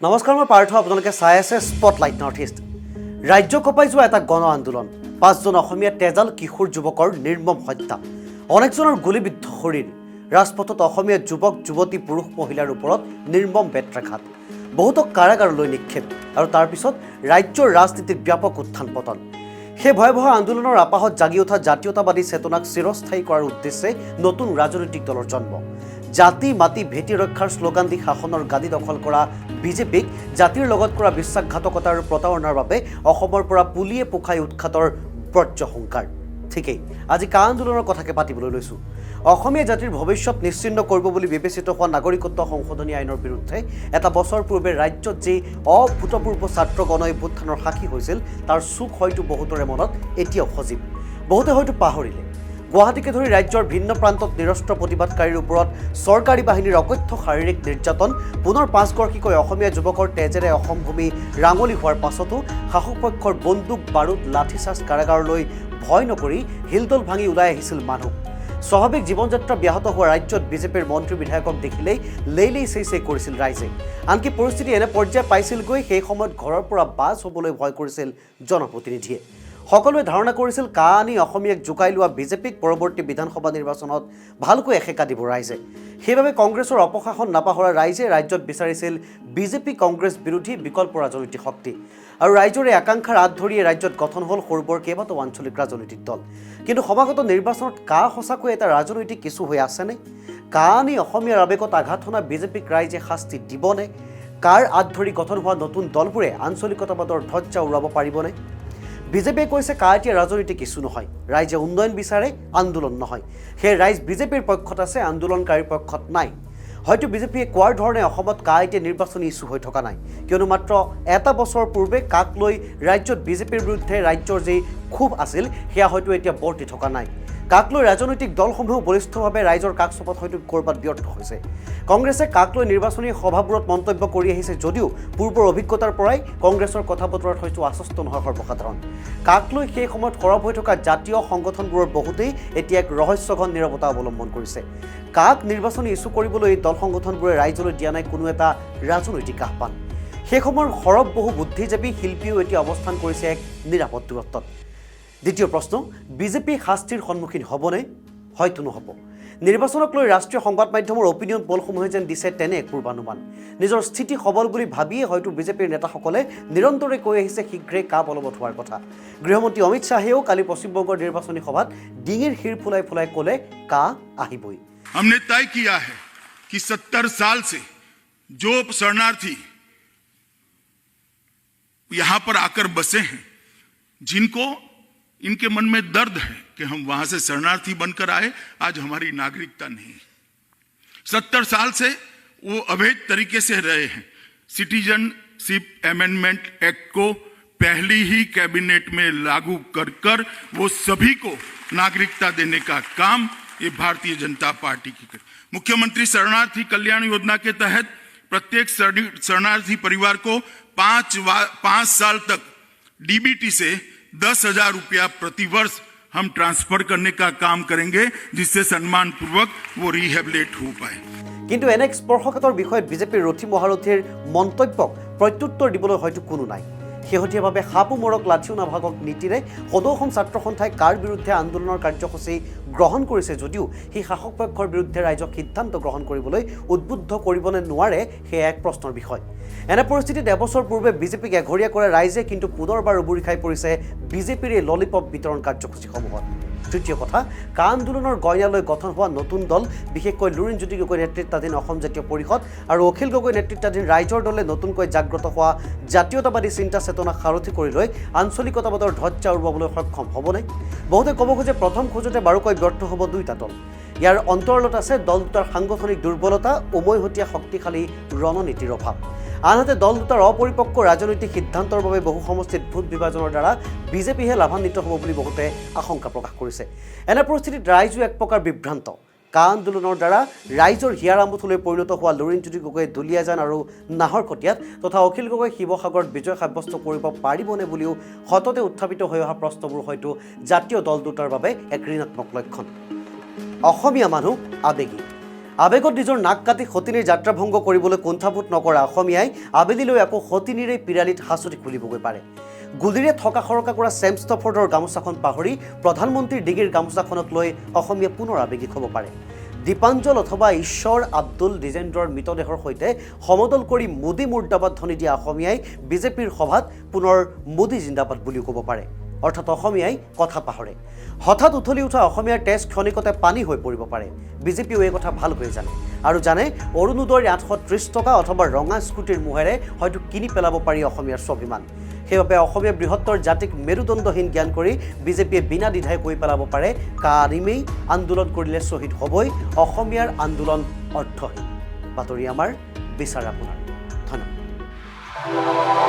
নমস্কাৰ, মই পাৰ্থ। আপোনালোকে চাই আছে স্পটলাইট নৰ্থ ইষ্ট। ৰাজ্য কঁপাই যোৱা এটা গণ আন্দোলন, 5জন অসমীয়া তেজাল কিশোৰ যুৱকৰ নিৰ্মম হত্যা, অনেকজনৰ গুলীবিদ্ধ শৰীৰ, ৰাজপথত অসমীয়া যুৱক যুৱতী পুৰুষ মহিলাৰ ওপৰত নিৰ্মম বেত্ৰাঘাত, বহুতক কাৰাগাৰলৈ নিক্ষেপ আৰু তাৰ পিছত ৰাজ্যৰ ৰাজনীতিত ব্যাপক উত্থান পতন। সেই ভয়াৱহ আন্দোলনৰ আপাহত জাগি উঠা জাতীয়তাবাদী চেতনাক চিৰস্থায়ী কৰাৰ উদ্দেশ্যে নতুন ৰাজনৈতিক দলৰ জন্ম। জাতি মাটি ভেটি ৰক্ষাৰ শ্লোগান দি শাসনৰ গাদী দখল কৰা বিজেপিক জাতিৰ লগত কৰা বিশ্বাসঘাতকতা আৰু প্ৰতাৰণাৰ বাবে অসমৰ পৰা পুলিয়ে পোখাই উৎখাতৰ বৰ্জ্য হুংকাৰ। ঠিকেই, আজি কা আন্দোলনৰ কথাকে পাতিবলৈ লৈছোঁ। অসমীয়া জাতিৰ ভৱিষ্যত নিশ্চিন্ন কৰিব বুলি বিবেচিত হোৱা নাগৰিকত্ব সংশোধনী আইনৰ বিৰুদ্ধে এটা বছৰ পূৰ্বে ৰাজ্যত যি অভূতপূৰ্ব ছাত্ৰ গণ অভ্যুত্থানৰ সাক্ষী হৈছিল, তাৰ চুক হয়তো বহুতৰে মনত এতিয়াও সজীৱ। বহুতে হয়তো পাহৰিলে। গুৱাহাটীকে ধৰি ৰাজ্যৰ ভিন্ন প্ৰান্তত নিৰস্ত্ৰ প্ৰতিবাদকাৰীৰ ওপৰত চৰকাৰী বাহিনীৰ অকথ্য শাৰীৰিক নিৰ্যাতন, পুনৰ 5গৰাকীকৈ অসমীয়া যুৱকৰ তেজেৰে অসম ভূমি ৰাঙলী হোৱাৰ পাছতো শাসক পক্ষৰ বন্দুক বাৰুদ লাঠিচাৰ্জ কাৰাগাৰলৈ ভয় নকৰি হিলদল ভাঙি ওলাই আহিছিল মানুহ। স্বাভাৱিক জীৱন যাত্ৰা ব্যাহত হোৱা ৰাজ্যত বিজেপিৰ মন্ত্ৰী বিধায়কক দেখিলেই লেইলেই চেই কৰিছিল ৰাইজে। আনকি পৰিস্থিতি এনে পৰ্যায় পাইছিলগৈ, সেই সময়ত ঘৰৰ পৰা বাজ হ'বলৈ ভয় কৰিছিল জনপ্ৰতিনিধিয়ে। সকলোৱে ধাৰণা কৰিছিল কা আনি অসমীয়াক জোকাই লোৱা বিজেপিক পৰৱৰ্তী বিধানসভা নিৰ্বাচনত ভালকৈ এসেকা দিব ৰাইজে। সেইবাবে কংগ্ৰেছৰ অপশাসন নাপাহৰা ৰাইজে ৰাজ্যত বিচাৰিছিল বিজেপি কংগ্ৰেছ বিৰোধী বিকল্প ৰাজনৈতিক শক্তি। আৰু ৰাইজৰ এই আকাংক্ষাৰ আঁত ধৰিয়ে ৰাজ্যত গঠন হ'ল সৰু বৰ কেইবাটাও আঞ্চলিক ৰাজনৈতিক দল। কিন্তু সমাগত নিৰ্বাচনত কা সঁচাকৈ এটা ৰাজনৈতিক কিছু হৈ আছেনে? কা আনি অসমীয়াৰ আৱেগত আঘাত শুনা বিজেপিক ৰাইজে শাস্তি দিবনে? কাৰ আঁত ধৰি গঠন হোৱা নতুন দলবোৰে আঞ্চলিকতাবাদৰ ধ্বজা উৰাব পাৰিবনে? বিজেপিয়ে কৈছে কা এতিয়া ৰাজনৈতিক ইছ্যু নহয়, ৰাইজে উন্নয়ন বিচাৰে, আন্দোলন নহয়। সেই ৰাইজ বিজেপিৰ পক্ষত আছে, আন্দোলনকাৰীৰ পক্ষত নাই। হয়তো বিজেপিয়ে কোৱাৰ ধৰণে অসমত কা এতিয়া নিৰ্বাচনী ইছ্যু হৈ থকা নাই, কিয়নো মাত্ৰ এটা বছৰ পূৰ্বে কাক লৈ ৰাজ্যত বিজেপিৰ বিৰুদ্ধে ৰাজ্যৰ যি ক্ষোভ আছিল, সেয়া হয়তো এতিয়া বৰ্তি থকা নাই। কাক লৈ ৰাজনৈতিক দলসমূহেও বলিষ্ঠভাৱে ৰাইজৰ কাষ চপাত হয়তো ক'ৰবাত ব্যৰ্থ হৈছে। কংগ্ৰেছে কাক লৈ নিৰ্বাচনী সভাবোৰত মন্তব্য কৰি আহিছে যদিও পূৰ্বৰ অভিজ্ঞতাৰ পৰাই কংগ্ৰেছৰ কথা বতৰাত হয়তো আশ্বস্ত নহয় সৰ্বসাধাৰণ। কাক লৈ সেই সময়ত সৰব হৈ থকা জাতীয় সংগঠনবোৰৰ বহুতেই এতিয়া এক ৰহস্যঘন নীৰৱতা অৱলম্বন কৰিছে। কাক নিৰ্বাচনী ইছ্যু কৰিবলৈ এই দল সংগঠনবোৰে ৰাইজলৈ দিয়া নাই কোনো এটা ৰাজনৈতিক আহ্বান। সেই সময়ৰ সৰব বহু বুদ্ধিজীৱী শিল্পীও এতিয়া অৱস্থান কৰিছে এক নিৰাপদ দূৰত্বত। দ্বিতীয় প্ৰশ্ন, বিজেপি শাস্তিৰ সন্মুখীন হ'বনে? হয়তো নহ'ব। নিৰ্বাচনক লৈ ৰাষ্ট্ৰীয় সংবাদ মাধ্যমৰ অপিনিয়ন পলসমূহে যেন দিছে তেনে এক পূৰ্বানুমান। নিজৰ স্থিতি সবল বুলি ভাবিয়ে হয়তো বিজেপিৰ নেতাসকলে নিৰন্তৰে কৈ আহিছে শীঘ্ৰেই কা বলবৎ হোৱাৰ কথা। গৃহমন্ত্ৰী অমিত শ্বাহেও কালি পশ্চিমবংগৰ নিৰ্বাচনী সভাত ডিঙিৰ শিৰ ফুলাই ফুলাই ক'লে কা আহিবই। हमने तय किया है कि 70 साल से जो शरणार्थी यहां पर आकर बसे हैं, जिनको इनके मन में दर्द है कि हम वहां से शरणार्थी बनकर आए, आज हमारी नागरिकता नहीं। 70 साल से वो अवैध तरीके से रहे हैं। सिटीजनशिप अमेंडमेंट एक्ट को पहली ही कैबिनेट में लागू कर वो सभी को नागरिकता देने का काम ये भारतीय जनता पार्टी की कर। मुख्यमंत्री शरणार्थी कल्याण योजना के तहत प्रत्येक शरणार्थी परिवार को 5 साल तक डीबीटी से 10,000 रुपया प्रतिवर्ष हम ट्रांसफर करने का काम करेंगे, जिससे सम्मान पूर्वक वो रिहेबिलिट हो पाए। কিন্তু এনে স্পৰ্শকাতৰ বিষয়ত বিজেপিৰ ৰথী মহাৰথীৰ মন্তব্যক প্ৰত্যুত্তৰ দিবলৈ হয়তো কোনো নাই। শেহতীয়াভাৱে সাপো মৰক লাঠিও নাভাগক নীতিৰে সদৌ অসম ছাত্ৰ সন্থাই কাৰ বিৰুদ্ধে আন্দোলনৰ কাৰ্যসূচী গ্ৰহণ কৰিছে যদিও সেই শাসক পক্ষৰ বিৰুদ্ধে ৰাইজক সিদ্ধান্ত গ্ৰহণ কৰিবলৈ উদ্বুদ্ধ কৰিবনে নোৱাৰে, সেয়া এক প্ৰশ্নৰ বিষয়। এনে পৰিস্থিতিত এবছৰ পূৰ্বে বিজেপিক এঘৰীয়া কৰা ৰাইজে কিন্তু পুনৰবাৰ উবুৰি খাই পৰিছে বিজেপিৰ এই ললিপপ বিতৰণ কাৰ্যসূচীসমূহত। তৃতীয় কথা, কা আন্দোলনৰ গইনালৈ গঠন হোৱা নতুন দল, বিশেষকৈ লুৰিণজ্যোতি গগৈ নেতৃত্বাধীন অসম জাতীয় পৰিষদ আৰু অখিল গগৈ নেতৃত্বাধীন ৰাইজৰ দলে নতুনকৈ জাগ্ৰত হোৱা জাতীয়তাবাদী চিন্তা চেতনাক সাৰথি কৰি লৈ আঞ্চলিকতাবাদৰ ধ্বজা উৰুৱাবলৈ সক্ষম হ'বনে? বহুতে ক'ব খোজে প্ৰথম খোজতে বাৰুকৈ ব্যৰ্থ হ'ব দুয়োটা দল। ইয়াৰ অন্তৰালত আছে দল দুটাৰ সাংগঠনিক দুৰ্বলতা, উমৈহতীয়া শক্তিশালী ৰণনীতিৰ অভাৱ। আনহাতে দল দুটাৰ অপৰিপক্ক ৰাজনৈতিক সিদ্ধান্তৰ বাবে বহু সমষ্টিত ভোট বিভাজনৰ দ্বাৰা বিজেপিহে লাভান্বিত হ'ব বুলি বহুতে আশংকা প্ৰকাশ কৰিছে। এনে পৰিস্থিতিত ৰাইজো এক প্ৰকাৰ বিভ্ৰান্ত। কা আন্দোলনৰ দ্বাৰা ৰাইজৰ হিয়াৰ আমঠুলৈ পৰিণত হোৱা লুৰিণজ্যোতি গগৈ দুলীয়াজান আৰু নাহৰকটীয়াত তথা অখিল গগৈ শিৱসাগৰত বিজয় সাব্যস্ত কৰিব পাৰিবনে বুলিও সততে উত্থাপিত হৈ অহা প্ৰশ্নবোৰ হয়তো জাতীয় দল দুটাৰ বাবে এক ঋণাত্মক লক্ষণ। অসমীয়া মানুহ আবেগী। আবেগত নিজৰ নাক কাটি সতিনীৰ যাত্ৰা ভংগ কৰিবলৈ কুণ্ঠাবোধ নকৰা অসমীয়াই আবেলিলৈ আকৌ সতিনীৰে পিৰালিত হাঁচতি খুলিবগৈ পাৰে। গুলিৰে থকা সৰকা কৰা ছেম ষ্টফৰ্ডৰ গামোচাখন পাহৰি প্ৰধানমন্ত্ৰীৰ ডিঙিৰ গামোচাখনক লৈ অসমীয়া পুনৰ আৱেগিক হ'ব পাৰে। দীপাঞ্জল অথবা ঈশ্বৰ আব্দুল দ্বিজেন্দ্ৰৰ মৃতদেহৰ সৈতে সমদল কৰি মোদী মুৰ্দাবাদ ধ্বনি দিয়া অসমীয়াই বিজেপিৰ সভাত পুনৰ মোদী জিন্দাবাদ বুলিও ক'ব পাৰে। অৰ্থাৎ অসমীয়াই কথা পাহৰে। হঠাৎ উঠলি উঠা অসমীয়াৰ তেজ ক্ষণিকতে পানী হৈ পৰিব পাৰে। বিজেপিও এই কথা ভালকৈ জানে আৰু জানে অৰুণোদয়ৰ 830 টকা অথবা ৰঙা স্কুটিৰ মোহেৰে হয়তো কিনি পেলাব পাৰি অসমীয়াৰ স্বাভিমান। সেইবাবে অসমীয়া বৃহত্তৰ জাতিক মেৰুদণ্ডহীন জ্ঞান কৰি বিজেপিয়ে বিনা দ্বিধাই কৈ পেলাব পাৰে কাৰিমেই আন্দোলন কৰিলে শ্বহীদ হ'বই, অসমীয়াৰ আন্দোলন অৰ্থহীন। বাতৰি আমাৰ বিচাৰ আপোনাৰ। ধন্যবাদ।